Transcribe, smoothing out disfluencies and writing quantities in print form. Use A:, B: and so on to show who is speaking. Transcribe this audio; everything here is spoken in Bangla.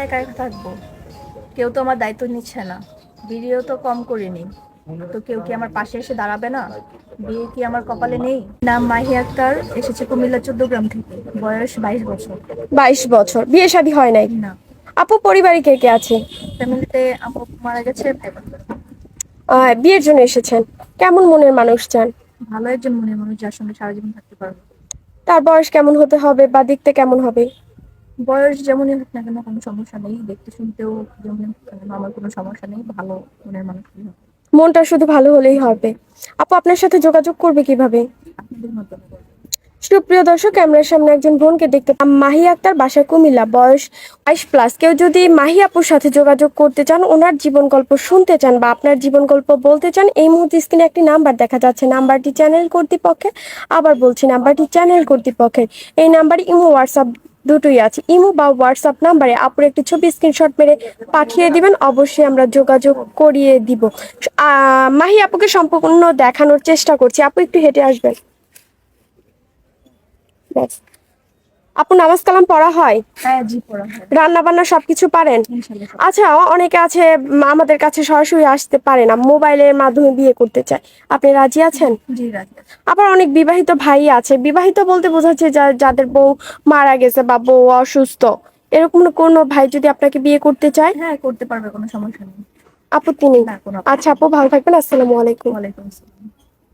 A: একা একা থাকবো, কেউ তো আমার দায়িত্ব নিচ্ছে না। ভিডিও তো কম করিনি, তো কেউ কি আমার পাশে এসে দাঁড়াবে না? বিয়ে কি আমার কপালে নেই? নাম মাহি আক্তার, এসেছে কুমিল্লা 14 গ্রাম থেকে, বয়স 22 বছর।
B: 22 বছর, বিয়ে শাদী হয় নাই?
A: না।
B: আপু পরিবারে কে কে আছে?
A: ফ্যামিলিতে আম্মু মারা গেছে, ভাই বোন।
B: বিয়ের জন্য এসেছেন। কেমন মনের মানুষ চান?
A: ভালো একজন মনের মানুষ, যার সঙ্গে সারা জীবন থাকতে পারবো।
B: তার বয়স কেমন হতে হবে বা দেখতে কেমন হবে?
A: বয়স যেমনই হোক না কেন কোনো সমস্যা নেই, দেখতে শুনতেও যেমনই হোক না কেন আমার কোনো সমস্যা নেই, ভালো মনের মানুষ হলেই হবে।
B: মনটা শুধু ভালো হলেই হবে। আপু আপনার সাথে যোগাযোগ করবে কিভাবে?
A: আপনাদের মতো।
B: সুপ্রিয় দর্শক, ক্যামেরার সামনে একজন বোনকে দেখতে মাহি আক্তার, বাসা কুমিল্লা, বয়স 22+। কেউ যদি মাহি আপুর সাথে যোগাযোগ করতে চান, ওনার জীবন গল্প শুনতে চান বা আপনার জীবন গল্প বলতে চান, এই মুহূর্তে স্ক্রিনে একটি নাম্বার দেখা যাচ্ছে। নাম্বারটি চ্যানেল কর্তৃপক্ষের। আবার বলছি, নাম্বারটি চ্যানেল কর্তৃপক্ষের। এই নাম্বারে ইমো হোয়াটসঅ্যাপ দুটোই আছে। ইমো বা হোয়াটসঅ্যাপ নাম্বারে আপুর একটি ছবি স্ক্রিনশট মেরে পাঠিয়ে দিবেন, অবশ্যই আমরা যোগাযোগ করিয়ে দিব। মাহি আপুকে সম্পূর্ণ দেখানোর চেষ্টা করছি। আপু একটু হেঁটে আসবেন। ব্যাস। আপু নামাজ কালাম পড়া হয়?
A: হ্যাঁ, জি, পড়া হয়।
B: রান্না বান্না সবকিছু পারেন?
A: ইনশাল্লাহ সব।
B: আচ্ছা, অনেকে আছে আমাদের কাছে সরাসরি আসতে পারে না, মোবাইলের মাধ্যমে বিয়ে করতে চায়। আপনি রাজি আছেন?
A: জি, রাজি আছে।
B: আবার অনেক বিবাহিত ভাই আছে, বিবাহিত বলতে বোঝাচ্ছে যাদের বউ মারা গেছে বা বউ অসুস্থ, এরকম কোনো ভাই যদি আপনাকে বিয়ে করতে চায়?
A: হ্যাঁ, করতে পারবে, কোনো সমস্যা নেই।
B: আপত্তি নেই?
A: না, কোনো
B: আচ্ছা
A: আপত্তি
B: আপু,
A: নেই।
B: ভালো থাকবেন। আসসালামু আলাইকুম।
A: ওয়ালাইকুম আসসালাম।